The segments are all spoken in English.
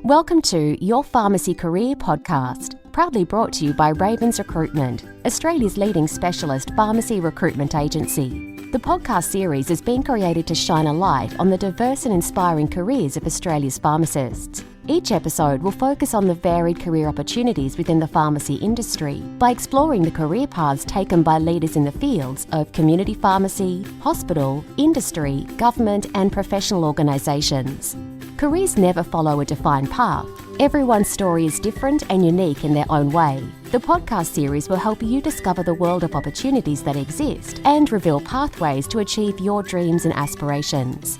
Welcome to Your Pharmacy Career podcast, proudly brought to you by Ravens Recruitment, Australia's leading specialist pharmacy recruitment agency. The podcast series has been created to shine a light on the diverse and inspiring careers of Australia's pharmacists. Each episode will focus on the varied career opportunities within the pharmacy industry by exploring the career paths taken by leaders in the fields of community pharmacy, hospital, industry, government and professional organisations. Careers never follow a defined path. Everyone's story is different and unique in their own way. The podcast series will help you discover the world of opportunities that exist and reveal pathways to achieve your dreams and aspirations.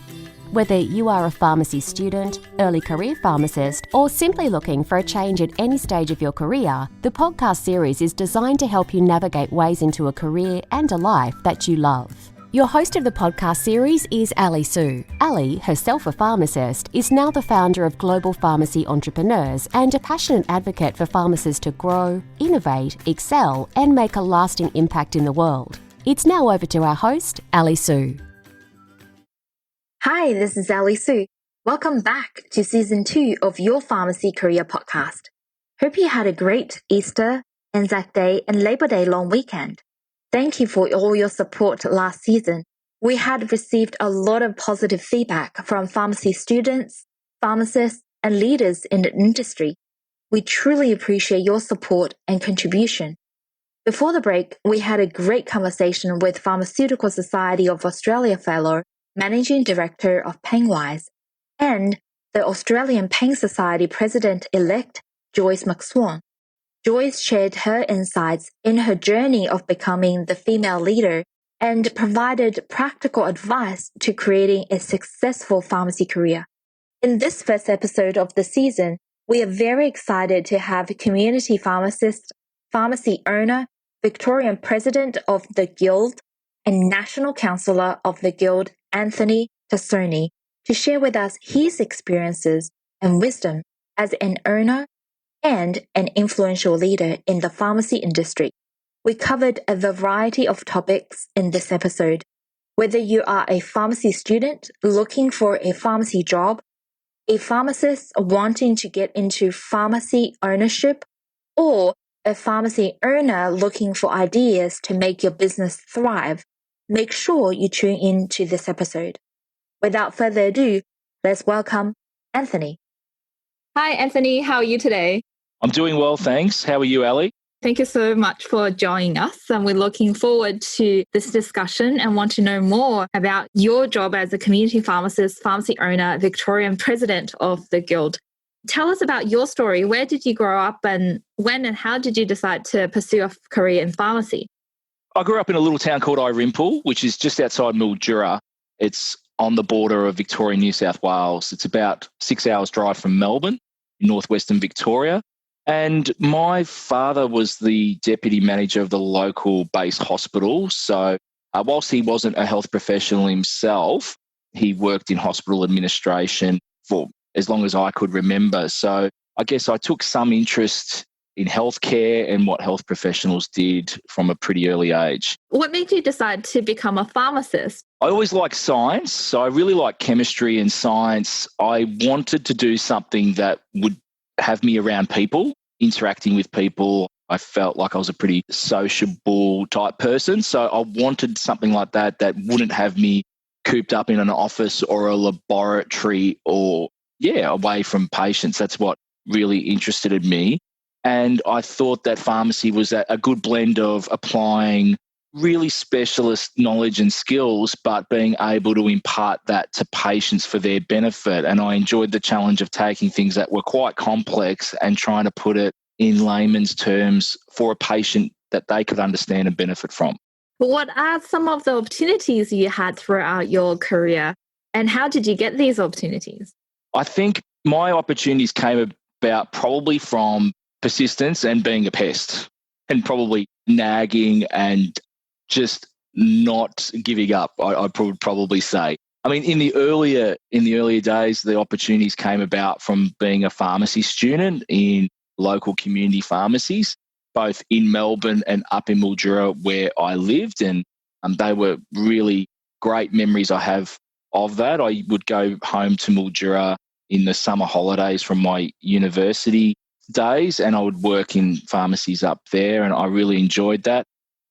Whether you are a pharmacy student, early career pharmacist, or simply looking for a change at any stage of your career, the podcast series is designed to help you navigate ways into a career and a life that you love. Your host of the podcast series is Ali Sue. Ali, herself a pharmacist, is now the founder of Global Pharmacy Entrepreneurs and a passionate advocate for pharmacists to grow, innovate, excel, and make a lasting impact in the world. It's now over to our host, Ali Sue. Hi, this is Ali Sue. Welcome back to Season 2 of Your Pharmacy Career Podcast. Hope you had a great Easter, Anzac Day and Labor Day long weekend. Thank you for all your support last season. We had received a lot of positive feedback from pharmacy students, pharmacists, and leaders in the industry. We truly appreciate your support and contribution. Before the break, we had a great conversation with Pharmaceutical Society of Australia Fellow, Managing Director of PainWise, and the Australian Pain Society President-elect, Joyce McSwan. Joyce shared her insights in her journey of becoming the female leader and provided practical advice to creating a successful pharmacy career. In this first episode of the season, we are very excited to have community pharmacist, pharmacy owner, Victorian President of the Guild, and National Councillor of the Guild, Anthony Tassone, to share with us his experiences and wisdom as an owner and an influential leader in the pharmacy industry. We covered a variety of topics in this episode. Whether you are a pharmacy student looking for a pharmacy job, a pharmacist wanting to get into pharmacy ownership, or a pharmacy owner looking for ideas to make your business thrive, make sure you tune in to this episode. Without further ado, let's welcome Anthony. Hi, Anthony. How are you today? I'm doing well, thanks. How are you, Ali? Thank you so much for joining us. And we're looking forward to this discussion and want to know more about your job as a community pharmacist, pharmacy owner, Victorian President of the Guild. Tell us about your story. Where did you grow up and when and how did you decide to pursue a career in pharmacy? I grew up in a little town called Irimple, which is just outside Mildura. It's on the border of Victoria and New South Wales. It's about 6 hours drive from Melbourne, in northwestern Victoria. And my father was the deputy manager of the local base hospital. So whilst he wasn't a health professional himself, he worked in hospital administration for as long as I could remember. So I guess I took some interest in healthcare and what health professionals did from a pretty early age. What made you decide to become a pharmacist? I always liked science. So I really liked chemistry and science. I wanted to do something that would have me around people, interacting with people. I felt like I was a pretty sociable type person. So I wanted something like that wouldn't have me cooped up in an office or a laboratory or, away from patients. That's what really interested me. And I thought that pharmacy was a good blend of applying really specialist knowledge and skills, but being able to impart that to patients for their benefit. And I enjoyed the challenge of taking things that were quite complex and trying to put it in layman's terms for a patient that they could understand and benefit from. What are some of the opportunities you had throughout your career and how did you get these opportunities? I think my opportunities came about probably from persistence and being a pest and probably nagging and just not giving up, I would probably say. I mean, in the earlier days, the opportunities came about from being a pharmacy student in local community pharmacies, both in Melbourne and up in Mildura where I lived. And they were really great memories I have of that. I would go home to Mildura in the summer holidays from my university days, and I would work in pharmacies up there, and I really enjoyed that.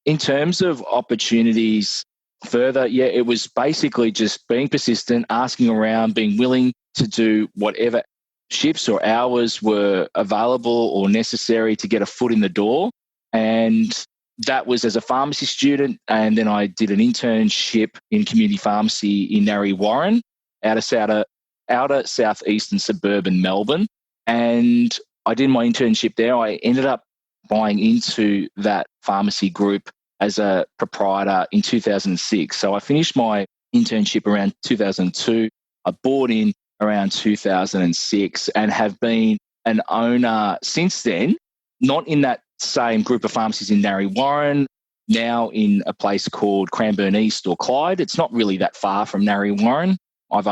In terms of opportunities further, yeah, it was basically just being persistent, asking around, being willing to do whatever shifts or hours were available or necessary to get a foot in the door. And that was as a pharmacy student. And then I did an internship in community pharmacy in Narre Warren, outer southeastern suburban Melbourne. And I did my internship there. I ended up buying into that pharmacy group as a proprietor in 2006. So I finished my internship around 2002. I bought in around 2006 and have been an owner since then, not in that same group of pharmacies in Narre Warren, now in a place called Cranbourne East or Clyde. It's not really that far from Narre Warren. I've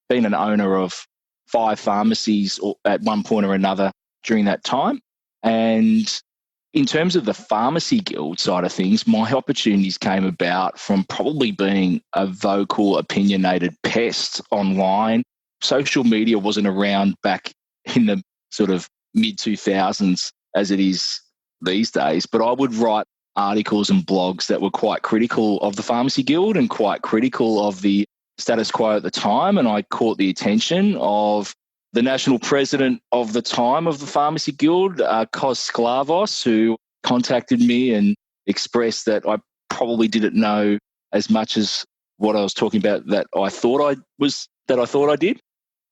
been an owner of 5 pharmacies at one point or another during that time. And in terms of the pharmacy guild side of things, my opportunities came about from probably being a vocal, opinionated pest online. Social media wasn't around back in the sort of mid-2000s as it is these days, but I would write articles and blogs that were quite critical of the pharmacy guild and quite critical of the status quo at the time. And I caught the attention of the national president of the time of the Pharmacy Guild, Kos Sklavos, who contacted me and expressed that I probably didn't know as much as what I was talking about that I thought I did,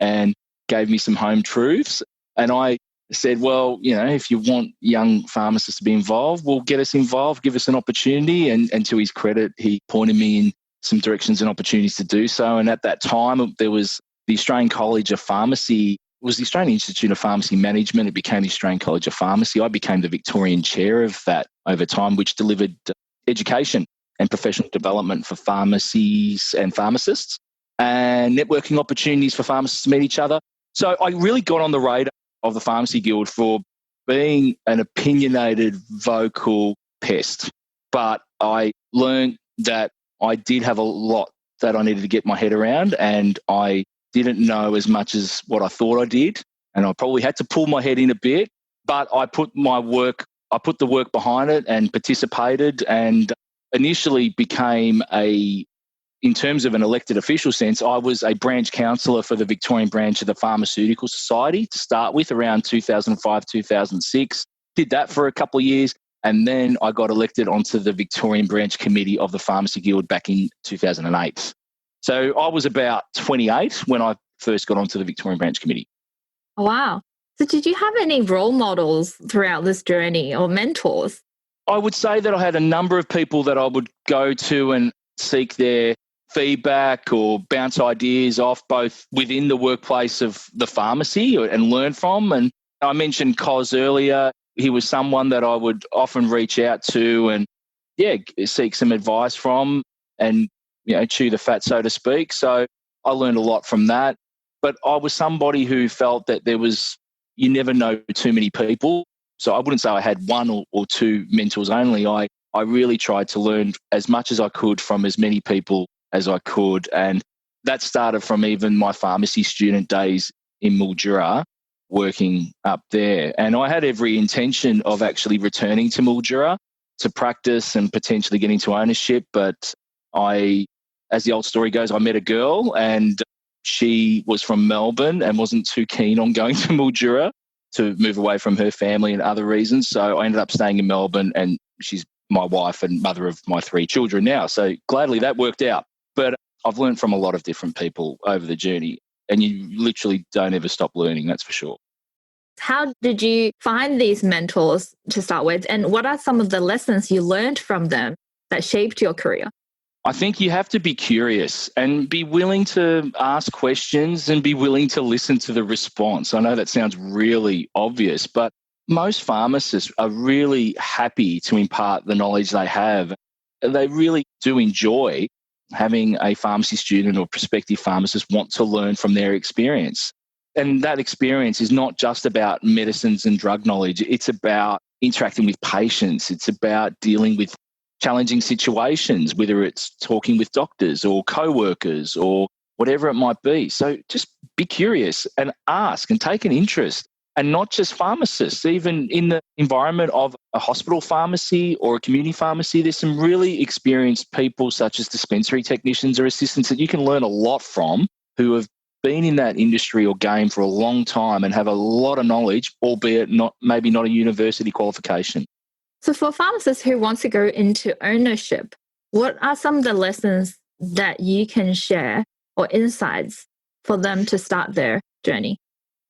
and gave me some home truths. And I said, well, if you want young pharmacists to be involved, well, get us involved, give us an opportunity. And to his credit, he pointed me in some directions and opportunities to do so. And at that time, there was the Australian College of Pharmacy, was the Australian Institute of Pharmacy Management. It became the Australian College of Pharmacy. I became the Victorian chair of that over time, which delivered education and professional development for pharmacies and pharmacists and networking opportunities for pharmacists to meet each other. So I really got on the radar of the Pharmacy Guild for being an opinionated, vocal pest. But I learned that I did have a lot that I needed to get my head around, and I didn't know as much as what I thought I did, and I probably had to pull my head in a bit, but I put the work behind it and participated, and initially became in terms of an elected official sense, I was a branch councillor for the Victorian branch of the Pharmaceutical Society to start with around 2005, 2006. Did that for a couple of years, and then I got elected onto the Victorian branch committee of the Pharmacy Guild back in 2008. So I was about 28 when I first got onto the Victorian branch committee. Oh, wow. So did you have any role models throughout this journey or mentors? I would say that I had a number of people that I would go to and seek their feedback or bounce ideas off, both within the workplace of the pharmacy and learn from. And I mentioned Kos earlier. He was someone that I would often reach out to and, seek some advice from and, chew the fat, so to speak. So I learned a lot from that. But I was somebody who felt that you never know too many people. So I wouldn't say I had one or two mentors only. I really tried to learn as much as I could from as many people as I could. And that started from even my pharmacy student days in Mildura, working up there. And I had every intention of actually returning to Mildura to practice and potentially get into ownership. But as the old story goes, I met a girl and she was from Melbourne and wasn't too keen on going to Mildura to move away from her family and other reasons. So I ended up staying in Melbourne, and she's my wife and mother of my 3 children now. So gladly that worked out. But I've learned from a lot of different people over the journey, and you literally don't ever stop learning, that's for sure. How did you find these mentors to start with? And what are some of the lessons you learned from them that shaped your career? I think you have to be curious and be willing to ask questions and be willing to listen to the response. I know that sounds really obvious, but most pharmacists are really happy to impart the knowledge they have. They really do enjoy having a pharmacy student or prospective pharmacist want to learn from their experience. And that experience is not just about medicines and drug knowledge. It's about interacting with patients. It's about dealing with challenging situations, whether it's talking with doctors or co-workers or whatever it might be. So just be curious and ask and take an interest. And not just pharmacists, even in the environment of a hospital pharmacy or a community pharmacy, there's some really experienced people such as dispensary technicians or assistants that you can learn a lot from, who have been in that industry or game for a long time and have a lot of knowledge, albeit maybe not a university qualification. So for pharmacists who want to go into ownership, what are some of the lessons that you can share or insights for them to start their journey?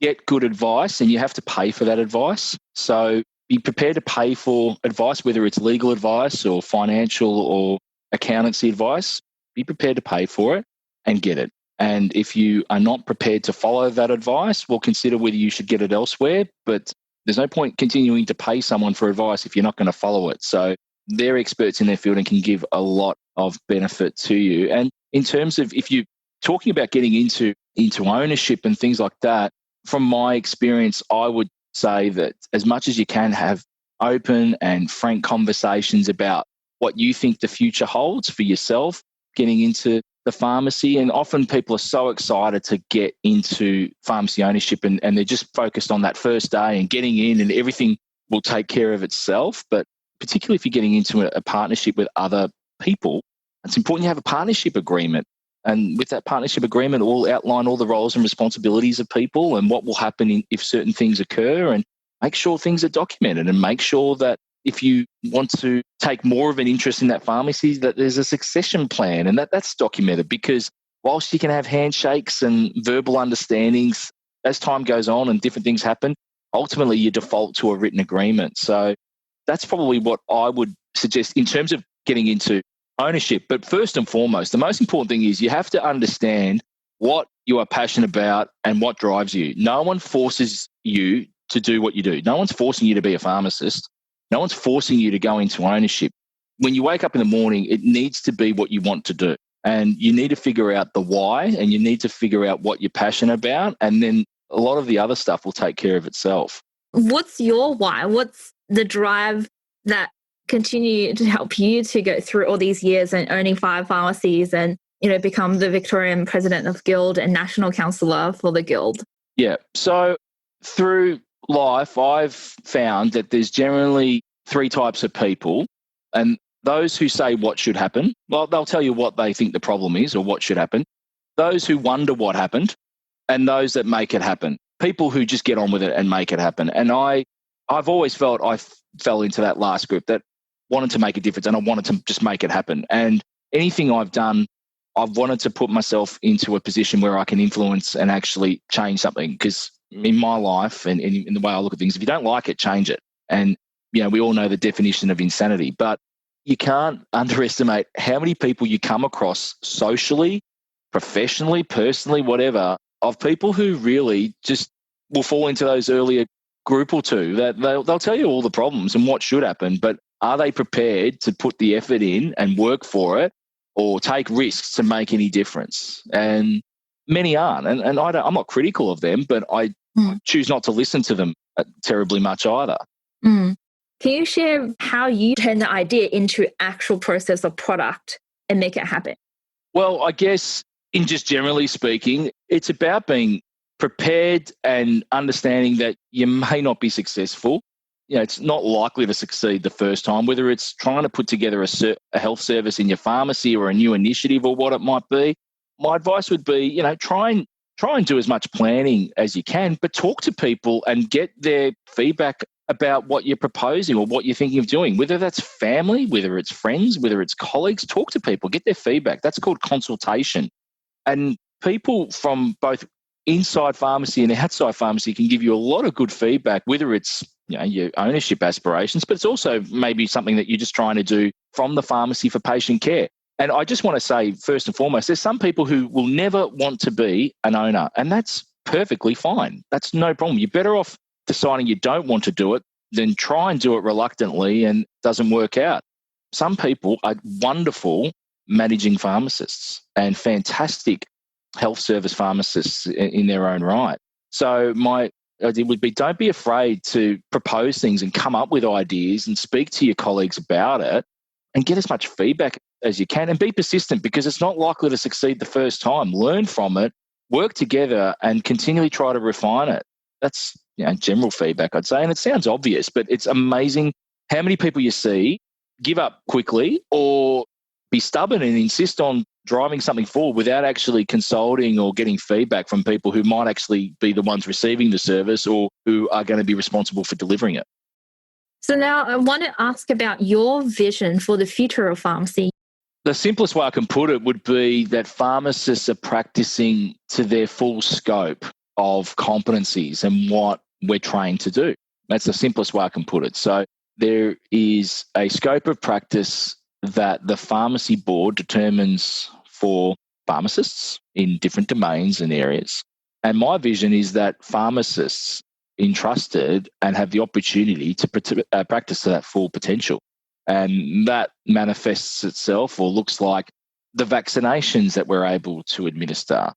Get good advice, and you have to pay for that advice. So be prepared to pay for advice, whether it's legal advice or financial or accountancy advice. Be prepared to pay for it and get it. And if you are not prepared to follow that advice, well, consider whether you should get it elsewhere. But there's no point continuing to pay someone for advice if you're not going to follow it. So they're experts in their field and can give a lot of benefit to you. And in terms of if you're talking about getting into ownership and things like that, from my experience, I would say that as much as you can, have open and frank conversations about what you think the future holds for yourself, getting into the pharmacy. And often people are so excited to get into pharmacy ownership and they're just focused on that first day and getting in, and everything will take care of itself. But particularly if you're getting into a partnership with other people, it's important you have a partnership agreement. And with that partnership agreement, we'll outline all the roles and responsibilities of people and what will happen if certain things occur, and make sure things are documented, and make sure that if you want to take more of an interest in that pharmacy, that there's a succession plan and that's documented. Because whilst you can have handshakes and verbal understandings, as time goes on and different things happen, ultimately you default to a written agreement. So that's probably what I would suggest in terms of getting into ownership. But first and foremost, the most important thing is you have to understand what you are passionate about and what drives you. No one forces you to do what you do. No one's forcing you to be a pharmacist. No one's forcing you to go into ownership. When you wake up in the morning, it needs to be what you want to do. And you need to figure out the why, and you need to figure out what you're passionate about. And then a lot of the other stuff will take care of itself. What's your why? What's the drive that continue to help you to go through all these years and owning 5 pharmacies and, become the Victorian president of Guild and national councillor for the Guild? Yeah. So through life, I've found that there's generally 3 types of people, and those who say what should happen, well, they'll tell you what they think the problem is or what should happen. Those who wonder what happened, and those that make it happen. People who just get on with it and make it happen. And I've always felt I fell into that last group that wanted to make a difference, and I wanted to just make it happen. And anything I've done, I've wanted to put myself into a position where I can influence and actually change something. Because in my life and in the way I look at things, if you don't like it, change it. And, we all know the definition of insanity, but you can't underestimate how many people you come across socially, professionally, personally, whatever, of people who really just will fall into those earlier group or two that they'll tell you all the problems and what should happen, but are they prepared to put the effort in and work for it or take risks to make any difference? And many aren't. And I'm not critical of them, but I choose not to listen to them terribly much either. Mm. Can you share how you turn the idea into actual process or product and make it happen? Well, I guess in just generally speaking, it's about being prepared and understanding that you may not be successful. It's not likely to succeed the first time, whether it's trying to put together a health service in your pharmacy or a new initiative or what it might be. My advice would be, try and do as much planning as you can, but talk to people and get their feedback about what you're proposing or what you're thinking of doing, whether that's family, whether it's friends, whether it's colleagues. Talk to people, get their feedback. That's called consultation. And people from both inside pharmacy and outside pharmacy can give you a lot of good feedback, whether it's your ownership aspirations, but it's also maybe something that you're just trying to do from the pharmacy for patient care. And I just want to say, first and foremost, there's some people who will never want to be an owner, and that's perfectly fine. That's no problem. You're better off deciding you don't want to do it than try and do it reluctantly and it doesn't work out. Some people are wonderful managing pharmacists and fantastic health service pharmacists in their own right. So my idea would be, don't be afraid to propose things and come up with ideas and speak to your colleagues about it, and get as much feedback as you can and be persistent, because it's not likely to succeed the first time. Learn from it, work together and continually try to refine it. That's general feedback, I'd say. And it sounds obvious, but it's amazing how many people you see give up quickly or be stubborn and insist on driving something forward without actually consulting or getting feedback from people who might actually be the ones receiving the service or who are going to be responsible for delivering it. So now I want to ask about your vision for the future of pharmacy. The simplest way I can put it would be that pharmacists are practicing to their full scope of competencies and what we're trained to do. That's the simplest way I can put it. So there is a scope of practice that the pharmacy board determines for pharmacists in different domains and areas. And my vision is that pharmacists entrusted and have the opportunity to practice to that full potential. And that manifests itself or looks like the vaccinations that we're able to administer,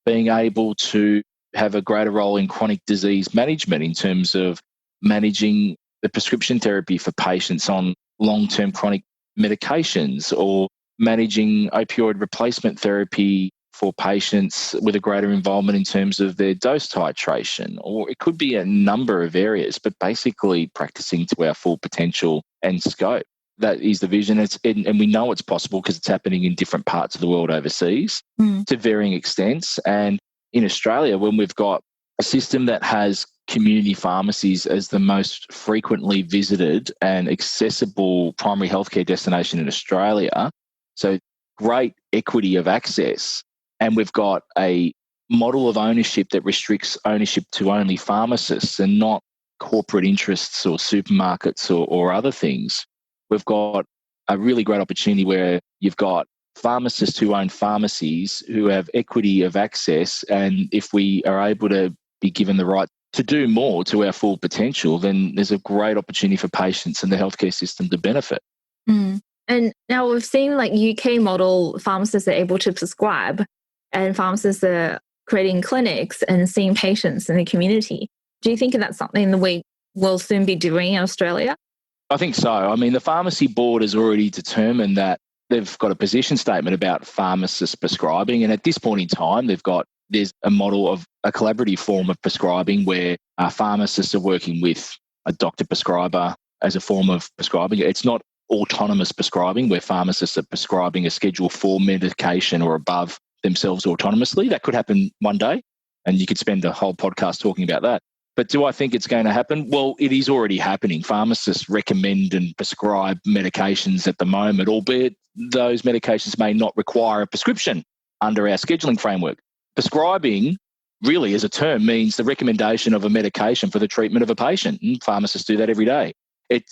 being able to have a greater role in chronic disease management in terms of managing the prescription therapy for patients on long-term chronic medications, or managing opioid replacement therapy for patients with a greater involvement in terms of their dose titration, or it could be a number of areas, but basically practicing to our full potential and scope. That is the vision. And we know it's possible because it's happening in different parts of the world overseas to varying extents. And in Australia, when we've got a system that has community pharmacies as the most frequently visited and accessible primary healthcare destination in Australia, so great equity of access, and we've got a model of ownership that restricts ownership to only pharmacists and not corporate interests or supermarkets or other things, we've got a really great opportunity where you've got pharmacists who own pharmacies who have equity of access. And if we are able to be given the right to do more to our full potential, then there's a great opportunity for patients and the healthcare system to benefit. And now we've seen like UK model, pharmacists are able to prescribe and pharmacists are creating clinics and seeing patients in the community. Do you think that's something that we will soon be doing in Australia? I think so. I mean, the pharmacy board has already determined that they've got a position statement about pharmacists prescribing. And at this point in time, there's a model of a collaborative form of prescribing where pharmacists are working with a doctor prescriber as a form of prescribing. It's not autonomous prescribing where pharmacists are prescribing a Schedule 4 medication or above themselves autonomously. That could happen one day, and you could spend a whole podcast talking about that. But do I think it's going to happen? Well, it is already happening. Pharmacists recommend and prescribe medications at the moment, albeit those medications may not require a prescription under our scheduling framework. Prescribing really as a term means the recommendation of a medication for the treatment of a patient. And pharmacists do that every day.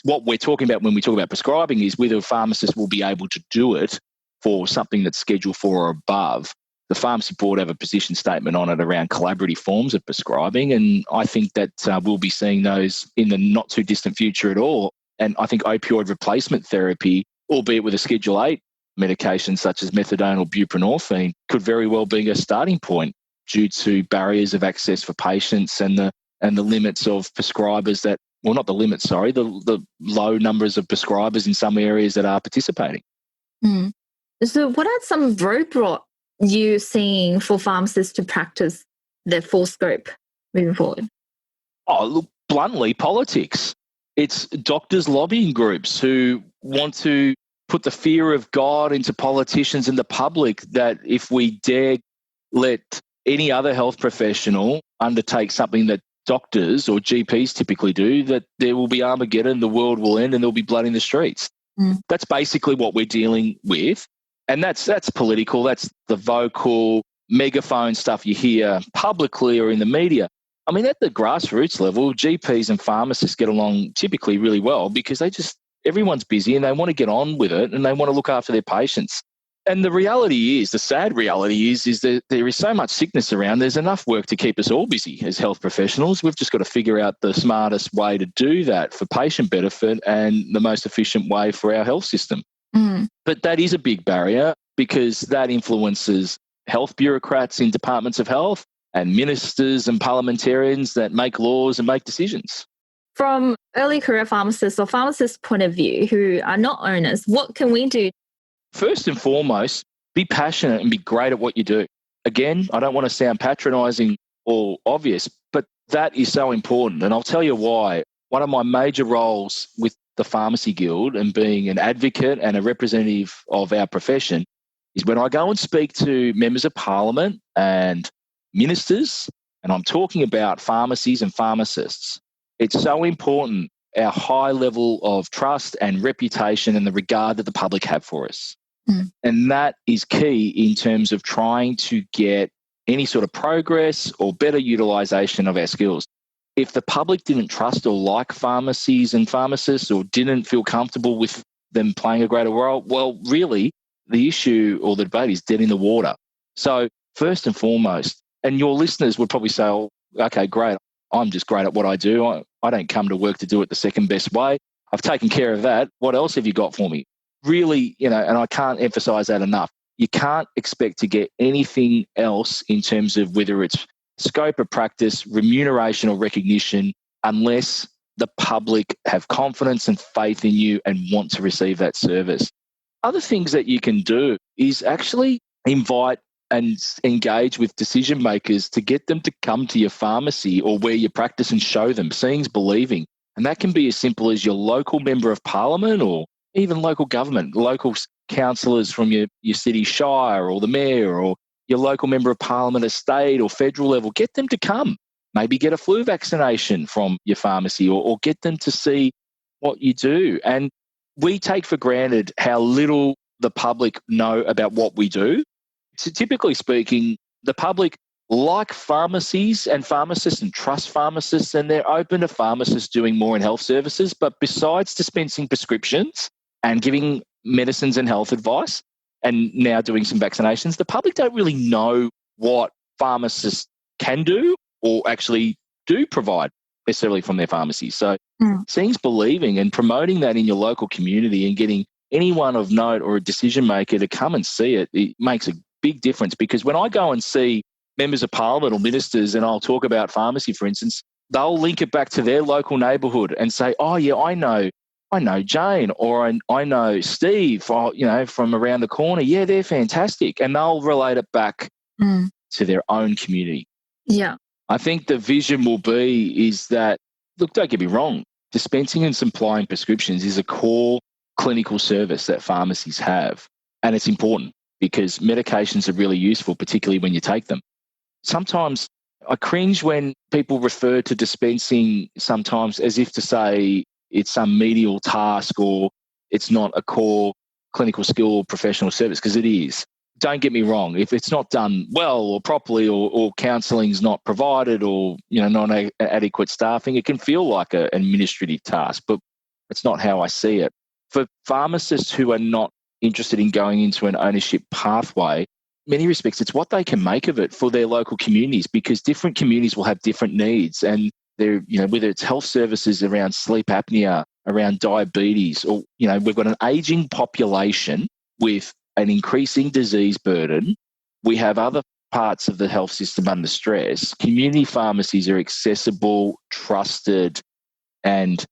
What we're talking about when we talk about prescribing is whether a pharmacist will be able to do it for something that's Schedule 4 or above. The pharmacy board have a position statement on it around collaborative forms of prescribing, and I think that we'll be seeing those in the not too distant future at all. And I think opioid replacement therapy, albeit with a Schedule 8 medication such as methadone or buprenorphine, could very well be a starting point due to barriers of access for patients and the limits of prescribers the low numbers of prescribers in some areas that are participating. So what are some roadblocks you seeing for pharmacists to practice their full scope moving forward? Oh, look, bluntly, politics. It's doctors' lobbying groups who want to put the fear of God into politicians and the public that if we dare let any other health professional undertake something that doctors or GPs typically do, that there will be Armageddon, the world will end, and there'll be blood in the streets. That's basically what we're dealing with. And that's political. That's the vocal megaphone stuff you hear publicly or in the media. I mean, at the grassroots level, GPs and pharmacists get along typically really well because everyone's busy and they want to get on with it and they want to look after their patients. And the sad reality is that there is so much sickness around. There's enough work to keep us all busy as health professionals. We've just got to figure out the smartest way to do that for patient benefit and the most efficient way for our health system. But that is a big barrier because that influences health bureaucrats in departments of health and ministers and parliamentarians that make laws and make decisions. From early career pharmacists or pharmacists' point of view who are not owners, what can we do? First and foremost, be passionate and be great at what you do. Again, I don't want to sound patronising or obvious, but that is so important. And I'll tell you why. One of my major roles with the Pharmacy Guild and being an advocate and a representative of our profession is when I go and speak to members of parliament and ministers, and I'm talking about pharmacies and pharmacists. It's so important, our high level of trust and reputation and the regard that the public have for us. And that is key in terms of trying to get any sort of progress or better utilisation of our skills. If the public didn't trust or like pharmacies and pharmacists or didn't feel comfortable with them playing a greater role, well, really, the issue or the debate is dead in the water. So first and foremost, and your listeners would probably say, oh, okay, great, I'm just great at what I do. I don't come to work to do it the second best way. I've taken care of that. What else have you got for me? Really, and I can't emphasize that enough. You can't expect to get anything else in terms of whether it's scope of practice, remuneration or recognition, unless the public have confidence and faith in you and want to receive that service. Other things that you can do is actually invite and engage with decision makers to get them to come to your pharmacy or where you practice and show them. Seeing's believing. And that can be as simple as your local member of parliament or even local government, local councillors from your city shire or the mayor or your local member of parliament at state or federal level. Get them to come. Maybe get a flu vaccination from your pharmacy or get them to see what you do. And we take for granted how little the public know about what we do. So typically speaking, the public like pharmacies and pharmacists and trust pharmacists, and they're open to pharmacists doing more in health services. But besides dispensing prescriptions and giving medicines and health advice and now doing some vaccinations, the public don't really know what pharmacists can do or actually do provide necessarily from their pharmacies. So seeing's believing and promoting that in your local community and getting anyone of note or a decision maker to come and see it, it makes a big difference. Because when I go and see members of parliament or ministers and I'll talk about pharmacy, for instance, they'll link it back to their local neighbourhood and say, oh yeah, I know Jane or I know Steve, or, from around the corner. Yeah, they're fantastic. And they'll relate it back to their own community. Yeah. I think the vision will be is that, look, don't get me wrong, dispensing and supplying prescriptions is a core clinical service that pharmacies have. And it's important because medications are really useful, particularly when you take them. Sometimes I cringe when people refer to dispensing sometimes as if to say it's some menial task or it's not a core clinical skill or professional service, because it is. Don't get me wrong. If it's not done well or properly or counselling's not provided or, not adequate staffing, it can feel like an administrative task, but it's not how I see it. For pharmacists who are not interested in going into an ownership pathway, many respects, it's what they can make of it for their local communities, because different communities will have different needs. And they're, whether it's health services around sleep apnea, around diabetes, or, we've got an aging population with an increasing disease burden. We have other parts of the health system under stress. Community pharmacies are accessible, trusted, and,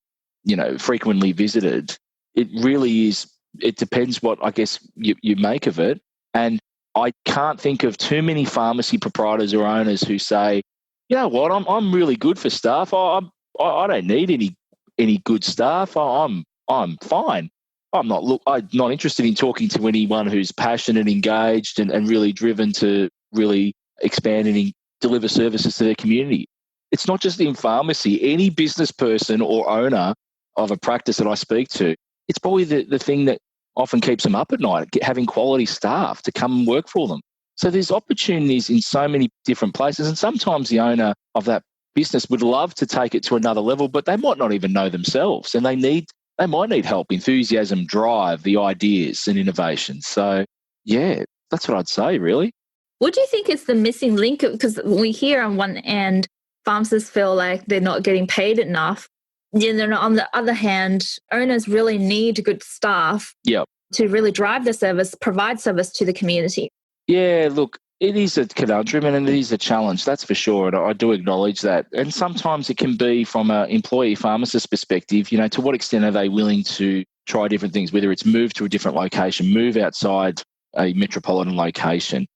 frequently visited. It really is. It depends what, I guess, you make of it. And I can't think of too many pharmacy proprietors or owners who say, you know what, I'm really good for staff. I don't need any good staff. I'm fine. I'm not interested in talking to anyone who's passionate, engaged, and really driven to really expand and deliver services to their community. It's not just in pharmacy. Any business person or owner of a practice that I speak to, it's probably the thing that often keeps them up at night, having quality staff to come and work for them. So there's opportunities in so many different places. And sometimes the owner of that business would love to take it to another level, but they might not even know themselves. And they might need help, enthusiasm, drive, the ideas and innovation. So, yeah, that's what I'd say, really. What do you think is the missing link? Because we hear on one end, pharmacists feel like they're not getting paid enough. And then on the other hand, owners really need good staff to really drive the service, provide service to the community. Yeah, look, It is a conundrum and it is a challenge, that's for sure. And I do acknowledge that. And sometimes it can be from an employee pharmacist perspective, to what extent are they willing to try different things, whether it's move to a different location, move outside a metropolitan location.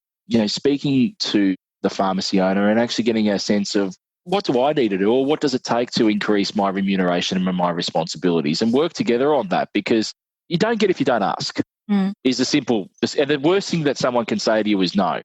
Speaking to the pharmacy owner and actually getting a sense of what do I need to do or what does it take to increase my remuneration and my responsibilities and work together on that, because you don't get if you don't ask is the simple. And the worst thing that someone can say to you is no.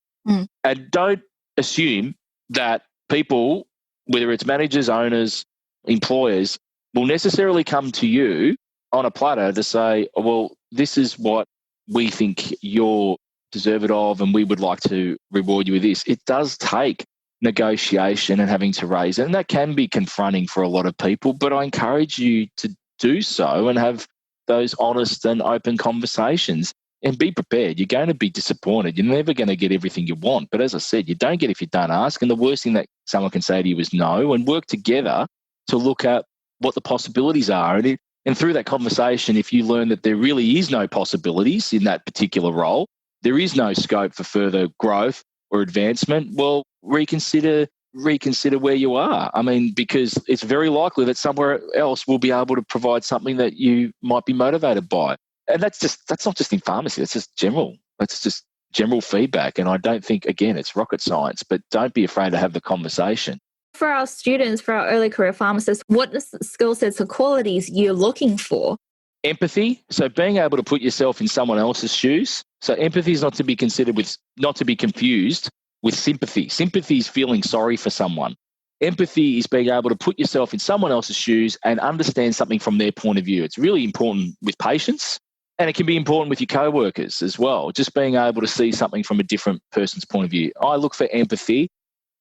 And don't assume that people, whether it's managers, owners, employers, will necessarily come to you on a platter to say, well, this is what we think you're deserved of and we would like to reward you with this. It does take negotiation and having to raise it. And that can be confronting for a lot of people, but I encourage you to do so and have those honest and open conversations. And be prepared. You're going to be disappointed. You're never going to get everything you want. But as I said, you don't get if you don't ask. And the worst thing that someone can say to you is no, and work together to look at what the possibilities are. And through that conversation, if you learn that there really is no possibilities in that particular role, there is no scope for further growth or advancement, well, reconsider where you are. I mean, because it's very likely that somewhere else will be able to provide something that you might be motivated by. And that's not just in pharmacy, that's just general. That's just general feedback. And I don't think, again, it's rocket science, but don't be afraid to have the conversation. For our students, for our early career pharmacists, what skill sets or qualities you're looking for? Empathy. So being able to put yourself in someone else's shoes. So empathy is not to be confused with sympathy. Sympathy is feeling sorry for someone. Empathy is being able to put yourself in someone else's shoes and understand something from their point of view. It's really important with patients. And it can be important with your co-workers as well, just being able to see something from a different person's point of view. I look for empathy.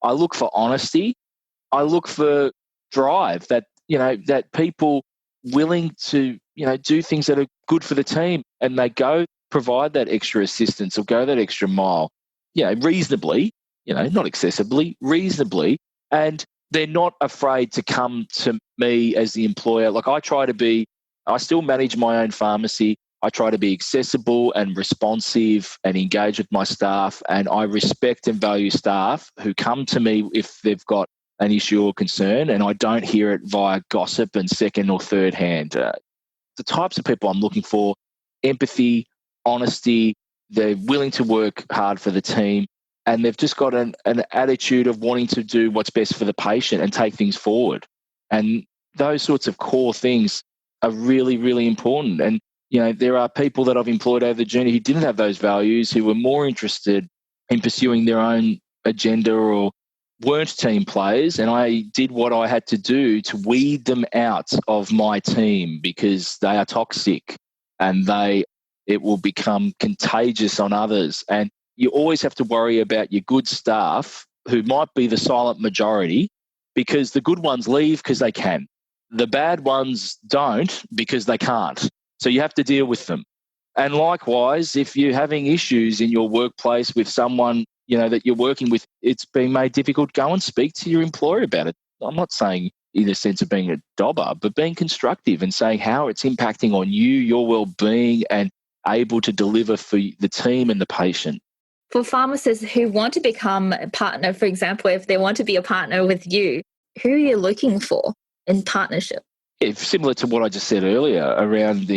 I look for honesty. I look for drive, that people willing to, do things that are good for the team and they go provide that extra assistance or go that extra mile, reasonably, not excessively, reasonably. And they're not afraid to come to me as the employer. Like I still manage my own pharmacy. I try to be accessible and responsive and engage with my staff, and I respect and value staff who come to me if they've got an issue or concern, and I don't hear it via gossip and second or third hand. The types of people I'm looking for: empathy, honesty, they're willing to work hard for the team, and they've just got an attitude of wanting to do what's best for the patient and take things forward. And those sorts of core things are really, really important. And there are people that I've employed over the journey who didn't have those values, who were more interested in pursuing their own agenda or weren't team players. And I did what I had to do to weed them out of my team because they are toxic and it will become contagious on others. And you always have to worry about your good staff, who might be the silent majority, because the good ones leave because they can. The bad ones don't because they can't. So you have to deal with them. And likewise, if you're having issues in your workplace with someone, that you're working with, it's been made difficult, go and speak to your employer about it. I'm not saying in a sense of being a dobber, but being constructive and saying how it's impacting on you, your well-being, and able to deliver for the team and the patient. For pharmacists who want to become a partner, for example, if they want to be a partner with you, who are you looking for in partnership? It's similar to what I just said earlier around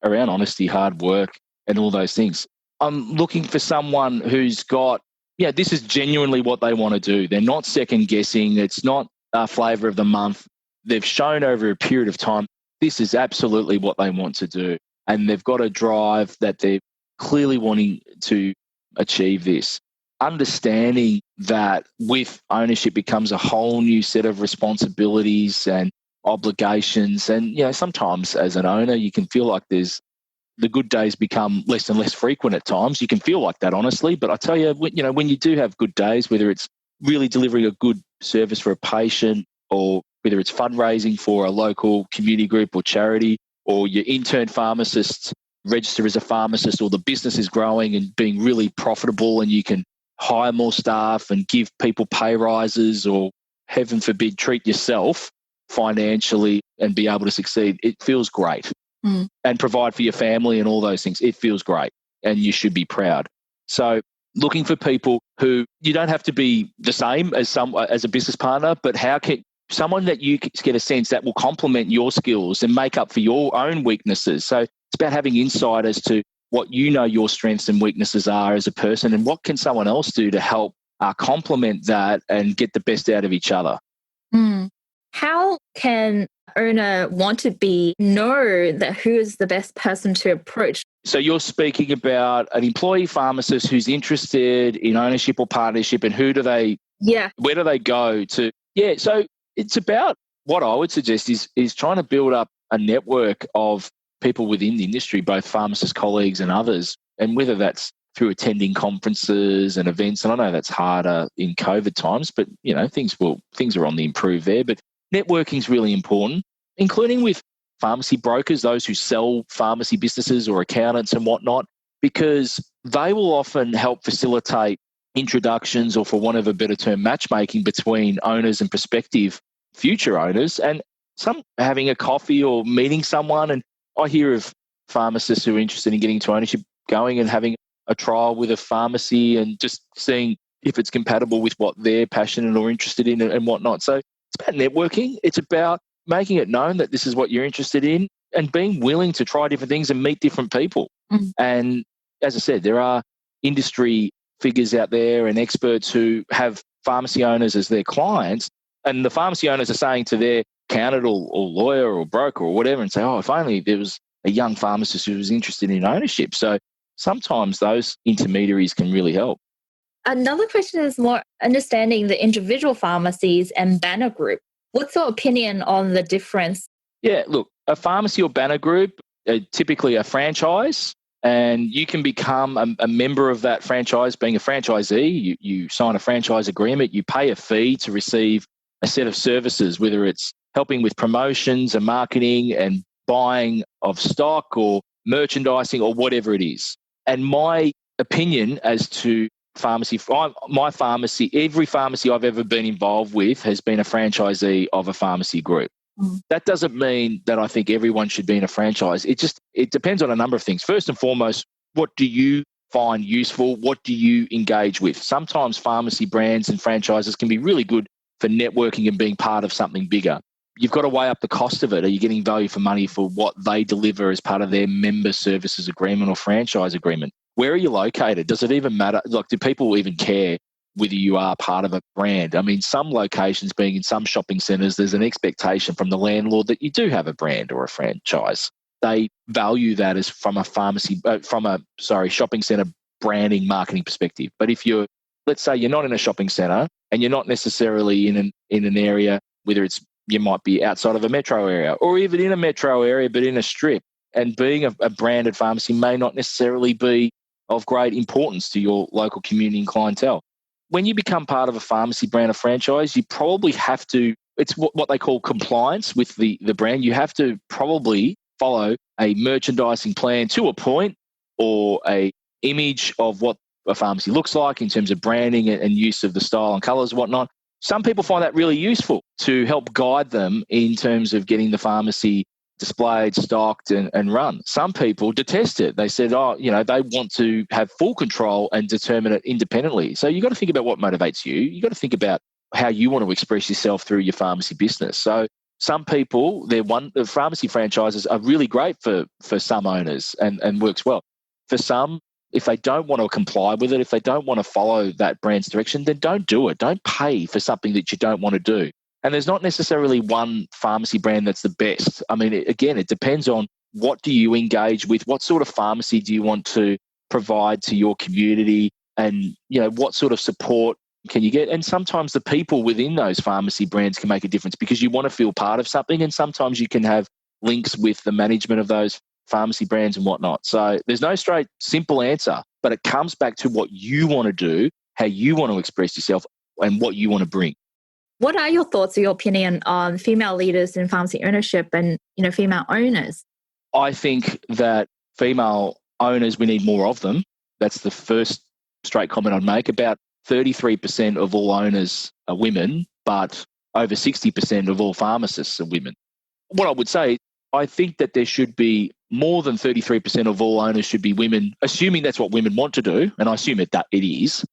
honesty, hard work, and all those things. I'm looking for someone who's got, this is genuinely what they want to do. They're not second guessing. It's not a flavour of the month. They've shown over a period of time, this is absolutely what they want to do. And they've got a drive that they're clearly wanting to achieve this. Understanding that with ownership becomes a whole new set of responsibilities and obligations. And, sometimes as an owner, you can feel like the good days become less and less frequent at times. You can feel like that, honestly. But I tell you, when you do have good days, whether it's really delivering a good service for a patient or whether it's fundraising for a local community group or charity, or your intern pharmacist register as a pharmacist, or the business is growing and being really profitable and you can hire more staff and give people pay rises, or heaven forbid, treat yourself financially and be able to succeed, it feels great. And provide for your family and all those things. It feels great and you should be proud. So looking for people who you don't have to be the same as as a business partner, but how can someone that you get a sense that will complement your skills and make up for your own weaknesses. So it's about having insight as to what you know your strengths and weaknesses are as a person, and what can someone else do to help complement that and get the best out of each other. How can owner want to know that who is the best person to approach? So you're speaking about an employee pharmacist who's interested in ownership or partnership, and where do they go to? Yeah, so it's about, what I would suggest is trying to build up a network of people within the industry, both pharmacist colleagues and others, and whether that's through attending conferences and events. And I know that's harder in COVID times, but things are on the improve there. But networking is really important, including with pharmacy brokers, those who sell pharmacy businesses or accountants and whatnot, because they will often help facilitate introductions, or for want of a better term, matchmaking between owners and prospective future owners, and some having a coffee or meeting someone. And I hear of pharmacists who are interested in getting to ownership, going and having a trial with a pharmacy and just seeing if it's compatible with what they're passionate or interested in and whatnot. So it's about networking. It's about making it known that this is what you're interested in, and being willing to try different things and meet different people. And as I said, there are industry figures out there and experts who have pharmacy owners as their clients, and the pharmacy owners are saying to their accountant or lawyer or broker or whatever, and say, if only there was a young pharmacist who was interested in ownership. So sometimes those intermediaries can really help. Another question is more understanding the individual pharmacies and banner group. What's your opinion on the difference? Yeah, look, a pharmacy or banner group, typically a franchise, and you can become a member of that franchise. Being a franchisee, you sign a franchise agreement, you pay a fee to receive a set of services, whether it's helping with promotions and marketing and buying of stock or merchandising or whatever it is. And my opinion as to pharmacy, every pharmacy I've ever been involved with has been a franchisee of a pharmacy group. That doesn't mean that I think everyone should be in a franchise. It depends on a number of things. First and foremost, what do you find useful? What do you engage with? Sometimes pharmacy brands and franchises can be really good for networking and being part of something bigger. You've got to weigh up the cost of it. Are you getting value for money for what they deliver as part of their member services agreement or franchise agreement? Where are you located? Does it even matter? Like, do people even care whether you are part of a brand? I mean, some locations, being in some shopping centres, there's an expectation from the landlord that you do have a brand or a franchise. They value that as from a shopping centre branding marketing perspective. But if let's say you're not in a shopping centre and you're not necessarily in an area, whether you might be outside of a metro area or even in a metro area but in a strip, and being a branded pharmacy may not necessarily be of great importance to your local community and clientele. When you become part of a pharmacy brand or franchise, you probably have to, it's what they call compliance with the brand. You have to probably follow a merchandising plan to a point, or a image of what a pharmacy looks like in terms of branding and use of the style and colours and whatnot. Some people find that really useful to help guide them in terms of getting the pharmacy displayed, stocked and run. Some people detest it. They said, they want to have full control and determine it independently. So you've got to think about what motivates you. You've got to think about how you want to express yourself through your pharmacy business. So some people, the pharmacy franchises are really great for some owners and works well. For some, if they don't want to comply with it, if they don't want to follow that brand's direction, then don't do it. Don't pay for something that you don't want to do. And there's not necessarily one pharmacy brand that's the best. I mean, it depends on what do you engage with, what sort of pharmacy do you want to provide to your community, and what sort of support can you get. And sometimes the people within those pharmacy brands can make a difference, because you want to feel part of something, and sometimes you can have links with the management of those pharmacy brands and whatnot. So there's no straight, simple answer, but it comes back to what you want to do, how you want to express yourself, and what you want to bring. What are your thoughts or your opinion on female leaders in pharmacy ownership and, female owners? I think that female owners, we need more of them. That's the first straight comment I'd make. About 33% of all owners are women, but over 60% of all pharmacists are women. What I would say, I think that there should be more than 33% of all owners should be women, assuming that's what women want to do, and I assume it is.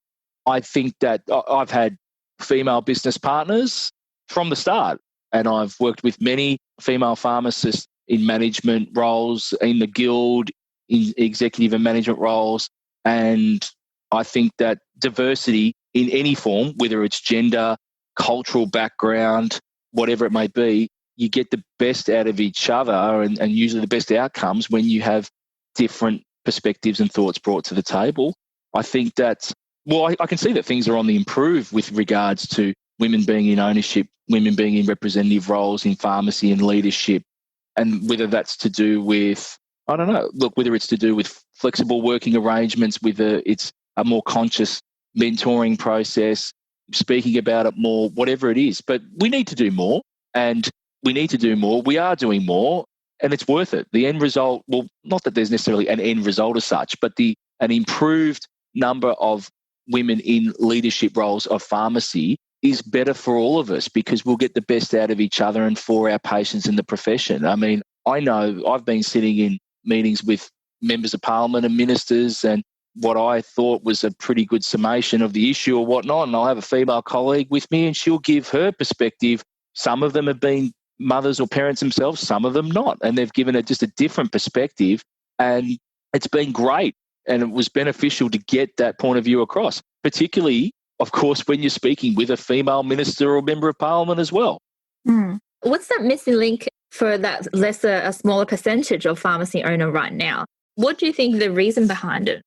I think that I've had female business partners from the start, and I've worked with many female pharmacists in management roles, in the guild, in executive and management roles. And I think that diversity in any form, whether it's gender, cultural background, whatever it may be, you get the best out of each other and usually the best outcomes when you have different perspectives and thoughts brought to the table. I think that, I can see that things are on the improve with regards to women being in ownership, women being in representative roles in pharmacy and leadership, and whether that's to do with, I don't know, whether it's to do with flexible working arrangements, whether it's a more conscious mentoring process, speaking about it more, whatever it is. But we need to do more, and we need to do more. We are doing more, and it's worth it. The end result, not that there's necessarily an end result as such, but an improved number of women in leadership roles of pharmacy is better for all of us because we'll get the best out of each other and for our patients in the profession. I mean, I know I've been sitting in meetings with members of parliament and ministers, and what I thought was a pretty good summation of the issue or whatnot, and I'll have a female colleague with me and she'll give her perspective. Some of them have been mothers or parents themselves, some of them not, and they've given just a different perspective, and it's been great, and it was beneficial to get that point of view across, particularly, of course, when you're speaking with a female minister or member of parliament as well. What's that missing link for that a smaller percentage of pharmacy owner right now? What do you think the reason behind it?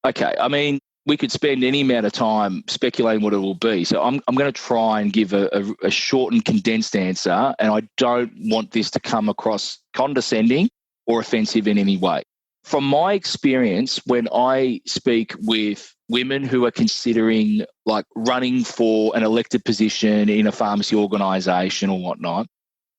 Okay, I mean, we could spend any amount of time speculating what it will be. So I'm going to try and give a short and condensed answer, and I don't want this to come across condescending or offensive in any way. From my experience, when I speak with women who are considering like running for an elected position in a pharmacy organisation or whatnot,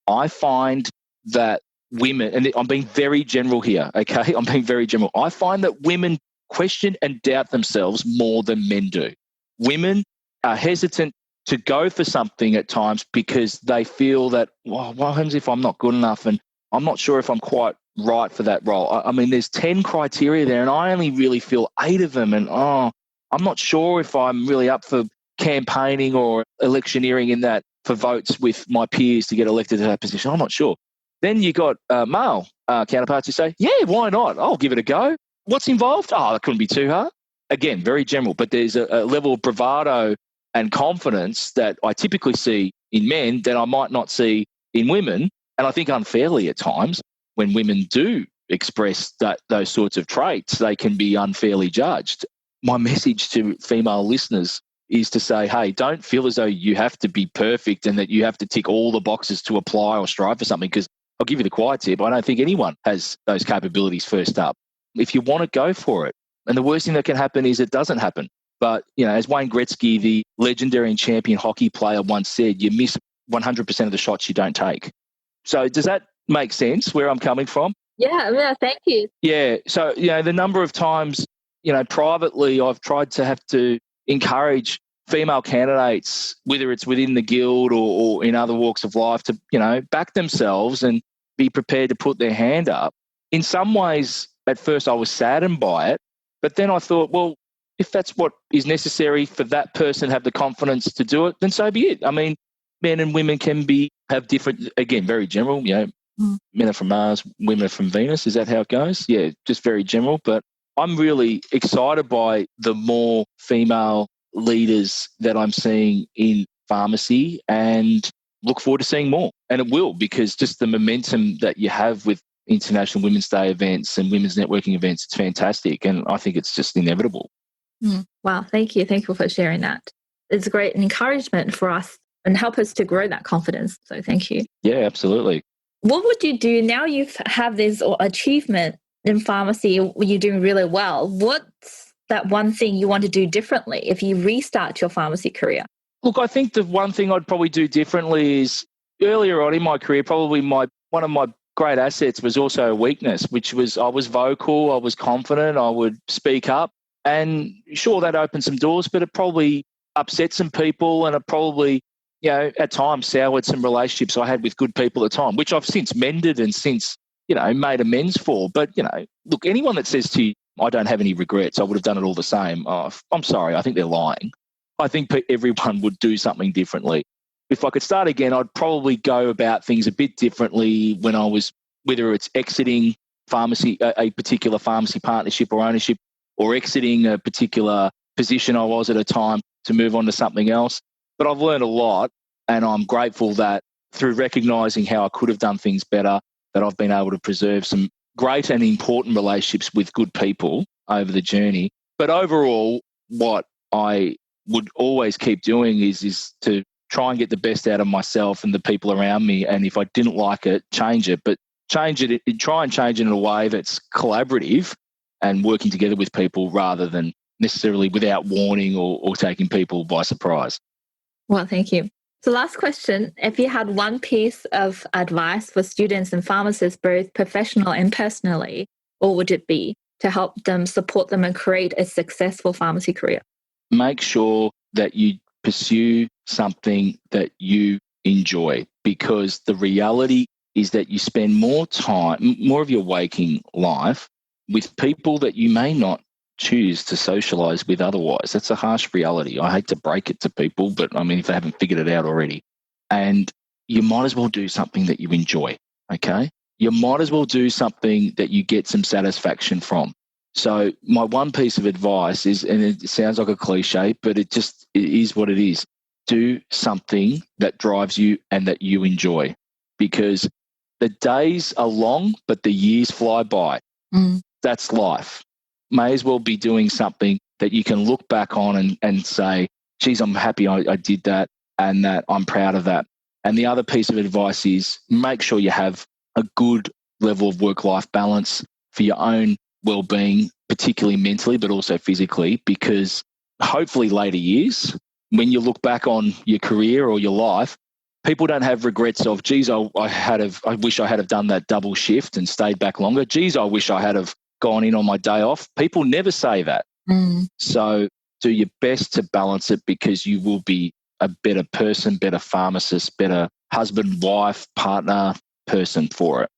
I find that women, and I'm being very general here, okay? I'm being very general. I find that women question and doubt themselves more than men do. Women are hesitant to go for something at times because they feel that, what happens if I'm not good enough and I'm not sure if I'm quite right for that role. I mean, there's 10 criteria there and I only really feel 8 of them, and I'm not sure if I'm really up for campaigning or electioneering in that for votes with my peers to get elected to that position. I'm not sure. Then you got male counterparts who say, yeah, why not? I'll give it a go. What's involved? That couldn't be too hard. Again, very general, but there's a level of bravado and confidence that I typically see in men that I might not see in women. And I think unfairly at times, when women do express those sorts of traits, they can be unfairly judged. My message to female listeners is to say, hey, don't feel as though you have to be perfect and that you have to tick all the boxes to apply or strive for something, because I'll give you the quiet tip. I don't think anyone has those capabilities first up. If you want to, go for it. And the worst thing that can happen is it doesn't happen. But, as Wayne Gretzky, the legendary and champion hockey player, once said, you miss 100% of the shots you don't take. So does that make sense where I'm coming from? Yeah, thank you. Yeah. So, the number of times, privately, I've tried to have to encourage female candidates, whether it's within the guild or in other walks of life, to, back themselves and be prepared to put their hand up. In some ways, at first I was saddened by it, but then I thought, well, if that's what is necessary for that person to have the confidence to do it, then so be it. I mean, men and women can have different, again, very general, men are from Mars, women are from Venus. Is that how it goes? Yeah, just very general. But I'm really excited by the more female leaders that I'm seeing in pharmacy and look forward to seeing more. And it will, because just the momentum that you have with International Women's Day events and women's networking events, it's fantastic. And I think it's just inevitable. Wow. Thank you. Thank you for sharing that. It's a great encouragement for us and help us to grow that confidence. So thank you. Yeah, absolutely. What would you do now you have this achievement in pharmacy, you're doing really well? What's that one thing you want to do differently if you restart your pharmacy career? Look, I think the one thing I'd probably do differently is earlier on in my career, probably one of my great assets was also a weakness, which was I was vocal, I was confident, I would speak up. And sure, that opened some doors, but it probably upset some people, and it probably, at times soured some relationships I had with good people at the time, which I've since mended and since, made amends for. But, look, anyone that says to you, I don't have any regrets, I would have done it all the same. Oh, I'm sorry, I think they're lying. I think everyone would do something differently. If I could start again, I'd probably go about things a bit differently when I was, whether it's exiting a particular pharmacy partnership or ownership, or exiting a particular position I was at a time to move on to something else. But I've learned a lot, and I'm grateful that through recognising how I could have done things better, that I've been able to preserve some great and important relationships with good people over the journey. But overall, what I would always keep doing is to try and get the best out of myself and the people around me. And if I didn't like it, change it. But try and change it in a way that's collaborative and working together with people rather than necessarily without warning or taking people by surprise. Well, thank you. So last question, if you had one piece of advice for students and pharmacists, both professional and personally, what would it be to help them, support them and create a successful pharmacy career? Make sure that you pursue something that you enjoy, because the reality is that you spend more of your waking life with people that you may not choose to socialise with otherwise. That's a harsh reality. I hate to break it to people, but if they haven't figured it out already. And you might as well do something that you enjoy, okay? You might as well do something that you get some satisfaction from. So my one piece of advice is, and it sounds like a cliche, but it is what it is. Do something that drives you and that you enjoy, because the days are long, but the years fly by. That's life. May as well be doing something that you can look back on and say, geez, I'm happy I did that and that I'm proud of that. And the other piece of advice is make sure you have a good level of work-life balance for your own well-being, particularly mentally, but also physically, because hopefully later years, when you look back on your career or your life, people don't have regrets of, geez, I wish I had have done that double shift and stayed back longer. Geez, I wish I had have gone in on my day off. People never say that. So do your best to balance it, because you will be a better person, better pharmacist, better husband, wife, partner, person for it.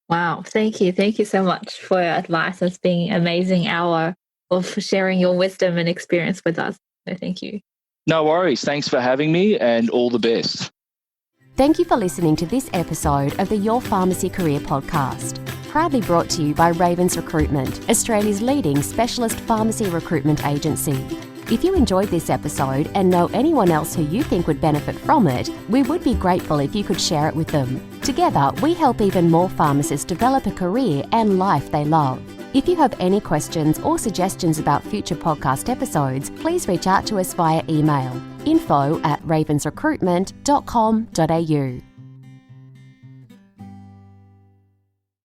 Wow. Thank you. Thank you so much for your advice. It's been an amazing hour of sharing your wisdom and experience with us. So thank you. No worries. Thanks for having me, and all the best. Thank you for listening to this episode of the Your Pharmacy Career podcast, proudly brought to you by Ravens Recruitment, Australia's leading specialist pharmacy recruitment agency. If you enjoyed this episode and know anyone else who you think would benefit from it, we would be grateful if you could share it with them. Together, we help even more pharmacists develop a career and life they love. If you have any questions or suggestions about future podcast episodes, please reach out to us via email info@ravensrecruitment.com.au.